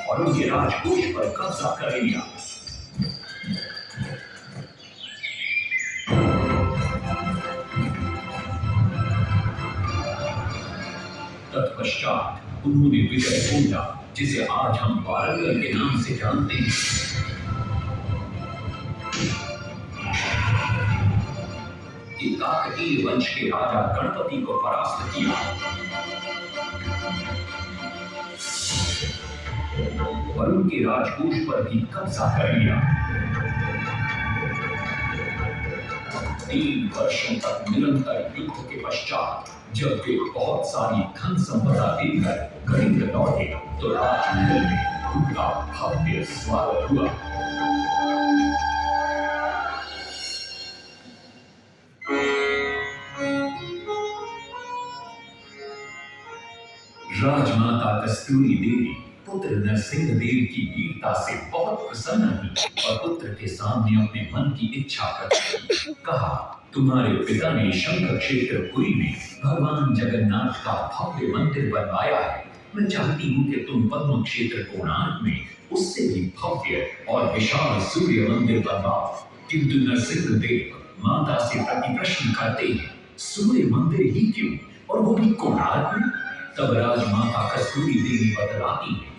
और उनके राजकोष पर कब्जा कर लिया। तत्पश्चात उन्होंने विजय पूजा, जिसे आज हम वारंगल के नाम से जानते हैं, कि काकतीय वंश के राजा गणपति को परास्त किया। और उनके राजकोष पर भी कब्जा कर लिया। 3 वर्षों तक निरंतर युद्ध के पश्चात जब वे बहुत सारी धन संपदा देकर कलिंग लौटे, तो राजमहल में उनका भव्य स्वागत हुआ। राजमाता कस्तूरी देवी पुत्र नरसिंह देव की वीरता से बहुत प्रसन्न हुई और पुत्र के सामने अपने मन की इच्छा प्रकट की। कहा, तुम्हारे पिता ने शंख क्षेत्र पुरी में भगवान जगन्नाथ का भव्य मंदिर बनवाया है। मैं चाहती हूँ कि तुम पद्म क्षेत्र कोणार्क में उससे भी भव्य और विशाल सूर्य मंदिर बनवाओ। किंतु नरसिंह देव माता से प्रति प्रश्न करते हैं, सूर्य मंदिर ही क्यों, और वो भी कोणार्क में? तब राजमाता कस्तूरी देवी बतलाती है,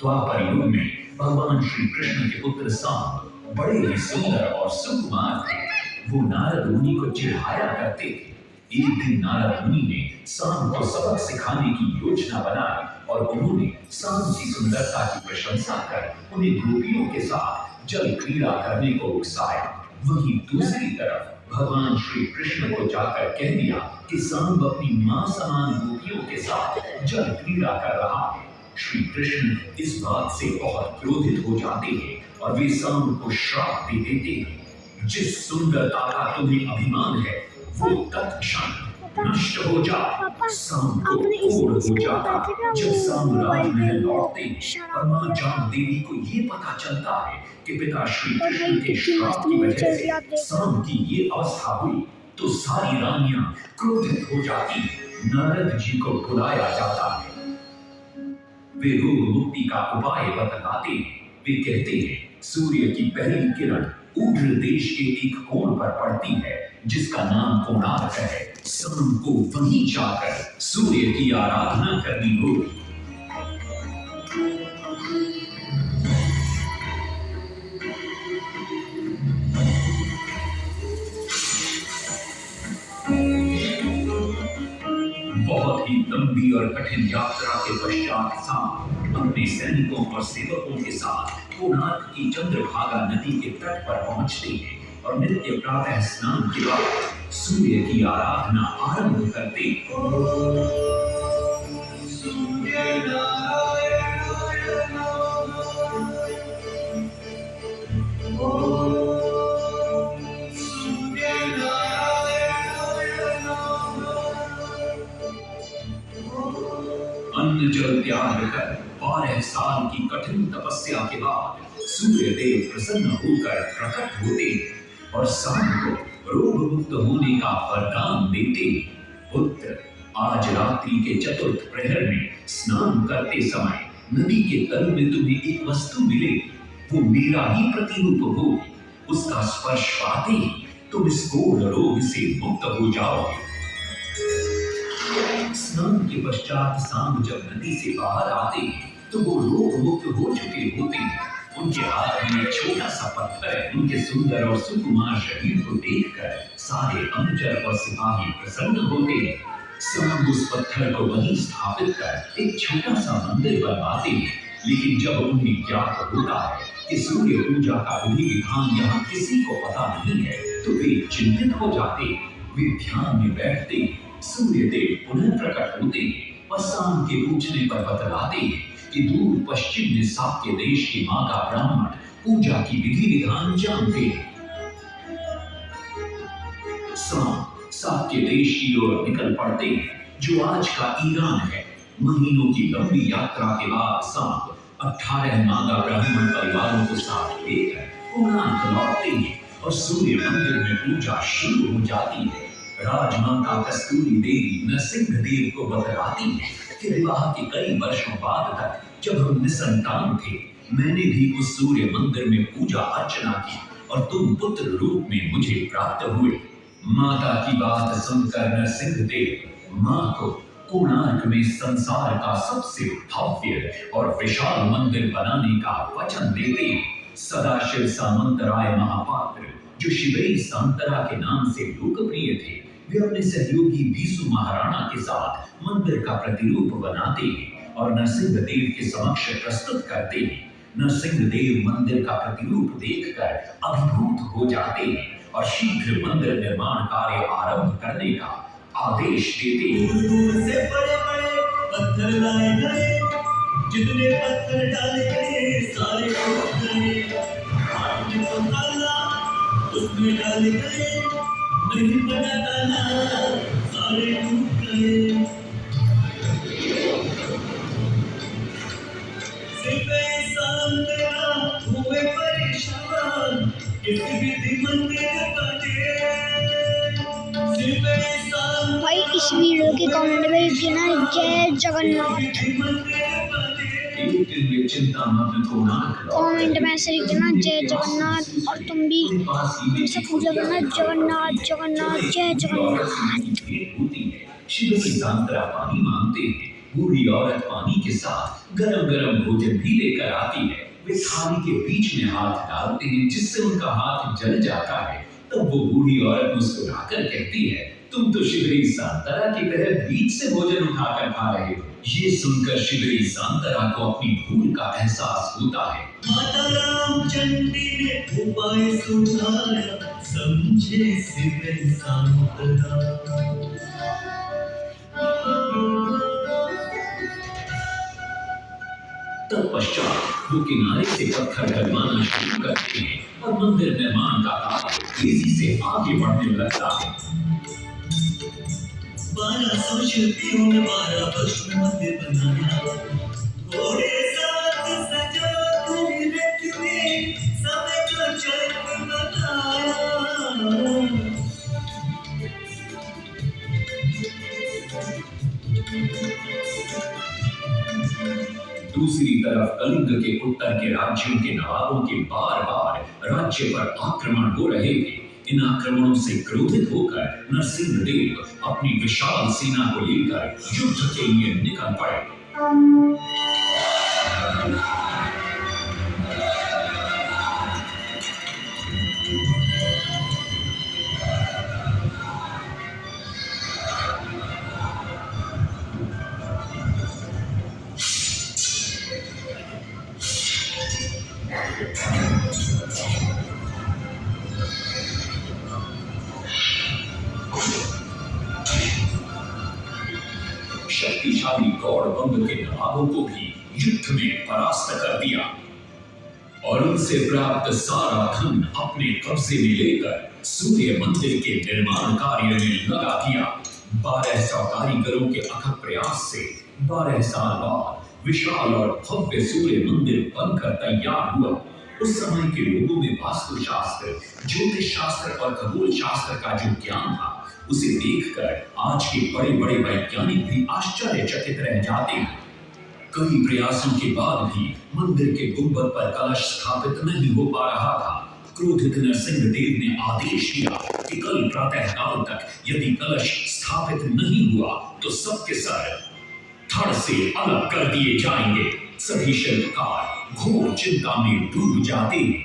द्वापर युग में भगवान श्री कृष्ण के पुत्र सांब बड़े ही सुंदर और सुकुमार थे। वो नारद मुनि को चिढ़ाया करते थे। एक दिन नारद मुनि ने सांब को सबक सिखाने की योजना बनाई और उन्होंने सांब की सुंदरता की प्रशंसा कर उन्हें गोपियों के साथ जल क्रीड़ा करने को उकसाया। वहीं दूसरी तरफ भगवान श्री कृष्ण को जाकर कह दिया कि सांब अपनी मां समान गोपियों के साथ जल क्रीड़ा कर रहा है। श्री कृष्ण इस बात से बहुत क्रोधित हो जाते हैं और वे सांब को श्राप दे देते हैं, जिस सुंदरता का तुम्हें अभिमान है वो तत्क्षण नष्ट हो जाए। सांब को कोढ़ हो जाता। जब सांब राजमहल लौटते और मां जान देवी को ये पता चलता है कि पिता श्री कृष्ण के श्राप की वजह से सांब की ये अवस्था हुई, तो सारी रानियां क्रोधित हो जाती। नारद जी को बुलाया जाता है। वे रोग मुक्ति का उपाय बतलाते हैं। वे कहते हैं, सूर्य की पहली किरण उग्र देश के एक कोण पर पड़ती है जिसका नाम कोणार्क है। सांब को वहीं जाकर सूर्य की आराधना करनी होगी। बहुत ही लंबी और कठिन यात्रा के पश्चात सांब अपने सैनिकों और सेवकों के साथ कोणार्क की चंद्रभागा नदी के तट पर पहुंचते हैं और नित्य प्रातः स्नान के बाद सूर्य की आराधना आरंभ करते हैं। अन्न जल त्याग कर 12 साल की कठिन तपस्या के बाद सूर्य देव प्रसन्न होकर प्रकट होते और सांब को रोग मुक्त होने का वरदान देते। पुत्र, आज रात्रि के चतुर्थ प्रहर में स्नान करते समय नदी के तल में तुम्हें एक वस्तु मिले, वो मेरा ही प्रतिरूप होगी। उसका स्पर्श पाते ही तुम इस कोढ़ रोग से मुक्त हो जाओगे। स्नान के पश्चात सांब जब नदी से बाहर आते हैं तो वो रोग मुक्त हो चुके होते हैं। उनके हाथ में एक छोटा सा पत्थर है। उनके सुंदर और सुकुमार शरीर को देखकर सारे अनुचर और सिपाही प्रसन्न होते हैं। सांब उस पत्थर को वहीं स्थापित कर एक छोटा सा मंदिर बनवाते हैं। लेकिन जब उन्हें ज्ञात होता है कि सूर्य पूजा का विधि विधान यहाँ किसी को पता नहीं है, तो वे चिंतित हो जाते। वे ध्यान में बैठते। सूर्य देव पुनः प्रकट होते हैं और सांब के पूछने पर बतलाते हैं कि दूर पश्चिम में साक्य देश के मां का ब्राह्मण पूजा की विधि विधान जानते हैं। सांब साक्य देश की ओर निकल पड़ते हैं, जो आज का ईरान है। महीनों की लंबी यात्रा के बाद सांब 18 नागा ब्राह्मण परिवारों को साथ लेकर कोणार्क लौटते हैं और सूर्य मंदिर में पूजा शुरू हो जाती है। राजमाता कस्तूरी देवी नरसिंह देव को बतलाती है कि विवाह के कई वर्षों बाद तक जब हम निसंतान थे, मैंने भी उस सूर्य मंदिर में पूजा अर्चना की और तुम पुत्र रूप में मुझे प्राप्त हुए। माता की बात सुनकर नरसिंहदेव मां को कोणार्क में संसार का सबसे भव्य और विशाल मंदिर बनाने का वचन देते सदाशिव सामंतराय महापात्र, जो शिवई सांतरा के नाम से लोकप्रिय थे, वे अपने सहयोगी बीसू महाराणा के साथ मंदिर का प्रतिरूप बनाते हैं और नरसिंहदेव के समक्ष प्रस्तुत करते हैं। नरसिंहदेव मंदिर का प्रतिरूप देखकर अभिभूत हो जाते हैं और शीघ्र मंदिर निर्माण कार्य आरंभ करने का आदेश देते हैं। दूर से बड़े-बड़े पत्थर लाए गए, जितने पत्थर डाले गए सारे टूट गए। हाथ में तो ताला उसमें डाले गए, नहीं बना ताला, सारे टूट गए। हुए परेशान, किसी भी मंदिर भाई इस वीडियो के कमेंट में लिखना जय जगन्नाथ। कमेंट में ऐसे लिखना जय जगन्नाथ और तुम भी हमसे पूजा करना जगन्नाथ जगन्नाथ जय जगन्नाथ। शिव की सांतरा पानी मांगते हैं। बूढ़ी औरत पानी के साथ गरम गरम भोजन भी लेकर आती है। वे थाली के बीच में हाथ डालते हैं, जिससे उनका हाथ जल जाता है। तब वो बूढ़ी औरत मुस्कुराकर कहती है, तुम तो शिवरी सांतरा की तरह बीच से भोजन उठाकर खा रहे हो। ये सुनकर शिवरी सांतरा को अपनी भूल का एहसास होता है। माता रामचंडी ने उपाय सुझाया, समझे शिवरी सांतरा। तत्पश्चात वो किनारे से पत्थर डलवाना शुरू करते हैं और मंदिर निर्माण का कार्य तेजी से आगे बढ़ने लगता है। 1200 शिल्पियों ने 12 वर्ष में मंदिर बनाया। घोड़े साथ सजा कर रथ में समय को चल बताया। दूसरी तरफ कलिंग के उत्तर के राज्यों के नवाबों के बार बार राज्य पर आक्रमण हो रहे थे। इन आक्रमणों से क्रोधित होकर नरसिंहदेव अपनी विशाल सेना को लेकर युद्ध के लिए निकल पड़े। शक्तिशाली गौड़बंग के नवाबों को भी युद्ध में परास्त कर दिया और उनसे प्राप्त सारा धन अपने कब्जे में लेकर सूर्य मंदिर के निर्माण कार्य में लगा दिया। 1200 कारीगरों के अथक प्रयास से 12 साल बाद विशाल और भव्य सूर्य मंदिर बनकर तैयार हुआ। उस समय के लोगों में वास्तुशास्त्र, ज्योतिष शास्त्र और खगोल शास्त्र का जो ज्ञान था, उसे देखकर आज के बड़े बड़े वैज्ञानिक भी आश्चर्यचकित रह जाते हैं। कई प्रयासों के बाद भी मंदिर के गुंबद पर कलश स्थापित नहीं हो पा रहा था। क्रोधित नरसिंहदेव ने आदेश दिया कि कल प्रातः काल तक यदि कलश स्थापित नहीं हुआ तो सबके सर धड़ से अलग कर दिए जाएंगे। सभी शिल्पकार घोर चिंता में डूब जाते हैं।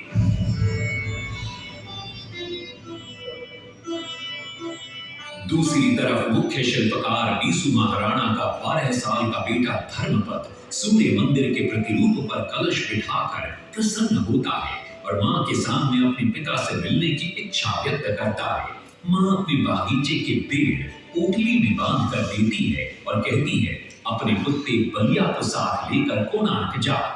दूसरी तरफ मुख्य शिल्पकार बीसू महाराणा का 12 साल का बेटा धर्मपद सूर्य मंदिर के प्रतिरूप पर कलश बिठाकर प्रसन्न होता है और मां के सामने अपने पिता से मिलने की इच्छा व्यक्त करता है। मां अपने बागीचे के पेड़ पोटली में बांध कर देती है और कहती है, अपने कुत्ते बलिया को साथ लेकर कोणार्क जा।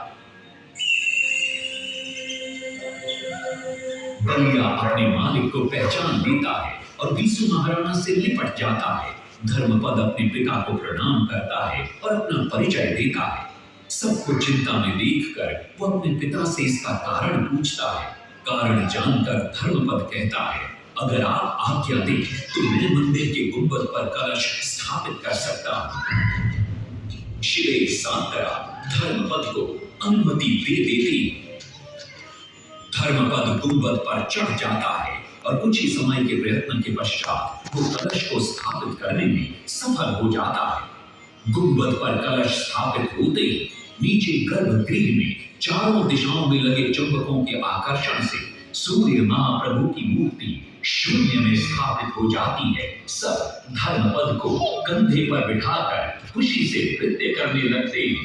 बलिया अपने मालिक को पहचान लेता है और बीसू महाराणा से लिपट जाता है। धर्मपद अपने पिता को प्रणाम करता है और अपना परिचय देता है। सबको चिंता में देखकर वो अपने पिता से इसका कारण पूछता है। कारण जानकर धर्मपद कहता है, अगर आप आज्ञा दें तो मैं मंदिर के गुंबद पर कलश स्थापित कर सकता हूं। शिवे सांतरा धर्मपद को अनुमति दे देती। धर्मपद गुंबद पर चढ़ जाता है और कुछ ही समय के प्रयत्न के पश्चात वो कलश को स्थापित करने में सफल हो जाता है। गुंबद पर कलश स्थापित होते ही नीचे गर्भगृह में चारों दिशाओं में लगे चुंबकों के आकर्षण से सूर्य महाप्रभु की मूर्ति शून्य में स्थापित हो जाती है। सब धर्मपद को कंधे पर बिठाकर खुशी से नृत्य करने लगते हैं।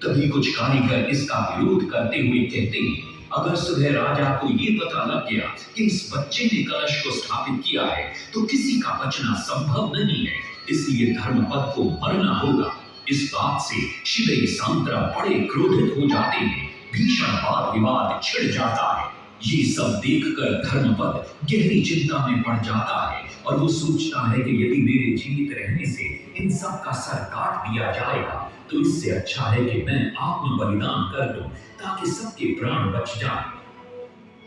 तभी कुछ कारीगर इसका विरोध करते हुए कहते हैं, अगर सुबह राजा को ये पता लग गया कि इस बच्चे ने कलश को स्थापित किया है तो किसी का बचना संभव नहीं है, इसलिए धर्मपद को मरना होगा। इस बात से शिवे सांतरा बड़े क्रोधित हो जाते हैं। भीषण वाद विवाद छिड़ जाता है। ये सब देखकर धर्मपद गहरी चिंता में पड़ जाता है और वो सोचता है कि यदि मेरे जीवित रहने से इन सब का सर काट दिया जाएगा तो इससे अच्छा है कि मैं आत्म बलिदान कर दूं ताकि सबके प्राण बच जाएं।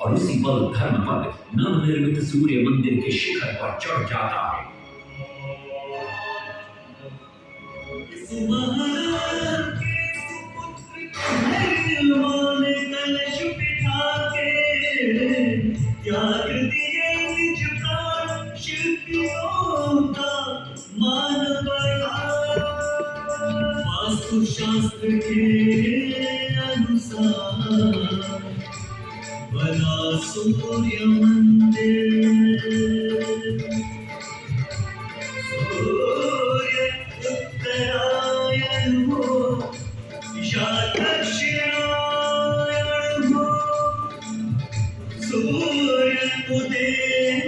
और इसी पल धर्मपद नवनिर्मित सूर्य मंदिर के शिखर पर चढ़ जाता है। शास्त्र के अनुसार बना सूर्य मंदिर, सूर्य उत्तरायण हो या दक्षिणायण हो, सूर्य उदय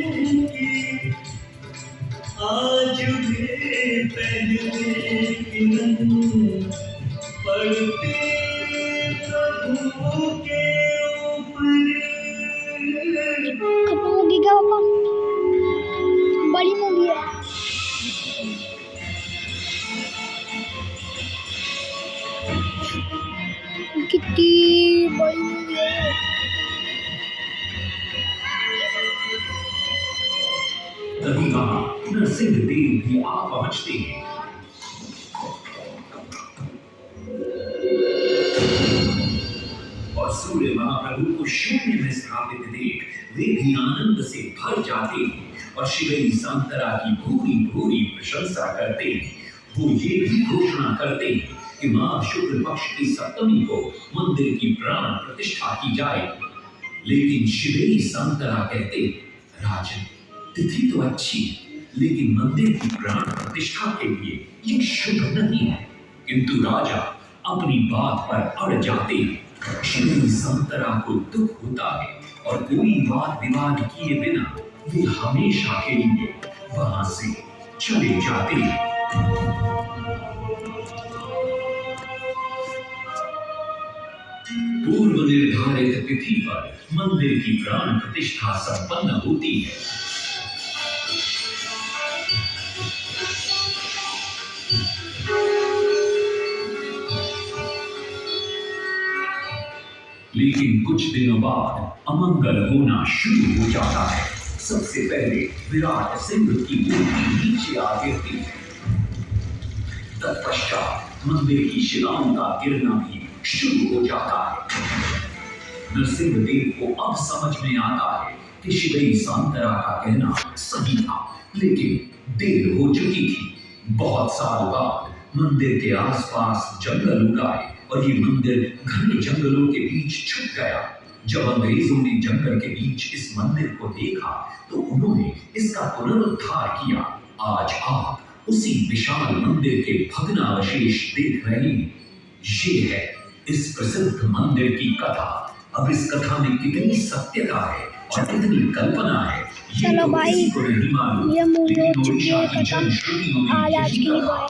की आज भी पहले किरण पड़ते प्रभु के ऊपर। खत्म होगी क्या पापा? बड़ी मूवी है। कितनी बड़ी मूवी है। तभी वहां नरसिंह देव भी आ पहुंचते हैं। और सूर्य महाप्रभु को शून्य में स्थापित देख वे भी आनंद से भर जाते हैं और शिवे सांतरा की भूरी भूरी प्रशंसा करते हैं। वो ये भी घोषणा करते हैं कि मां शुक्ल पक्ष की सप्तमी को मंदिर की प्राण प्रतिष्ठा की जाएगी। लेकिन शिवे सांतरा कहते, राजन तिथि तो अच्छी है लेकिन मंदिर की प्राण प्रतिष्ठा के लिए ये शुभ नहीं है। किंतु राजा अपनी बात पर अड़ जाते हैं। शिवे सांतरा को दुख होता है और कोई वाद विवाद किए बिना वे हमेशा के लिए वहां से चले जाते हैं। पूर्व निर्धारित तिथि पर मंदिर की प्राण प्रतिष्ठा संपन्न होती है। लेकिन कुछ दिनों बाद अमंगल होना शुरू हो जाता है। सबसे पहले विराट सिंह की मूर्ति नीचे आ गिरती है। तत्पश्चात मंदिर की शिलाओं का गिरना भी शुरू हो जाता है। नरसिंह देव को अब समझ में आता है कि शिवे सांतरा का कहना सही था, लेकिन देर हो चुकी थी। बहुत साल बाद मंदिर के आसपास जंगल उगाए और ये मंदिर घने जंगलों के बीच छुप गया। जब अंग्रेजों ने जंगल के बीच इस मंदिर को देखा तो उन्होंने इसका पुनरुद्धार किया। आज आप उसी विशाल मंदिर के भग्नावशेष देख रहे हैं। ये है इस प्रसिद्ध मंदिर की कथा। अब इस कथा में कितनी सत्यता है और कितनी कल्पना है चलो भाई, किसी को नहीं मालूम, ये मूवी हो लेकिन चुकी है ओडिशा की खत्म। जनश्रुतियों में आज यही के लिए कथा बाय।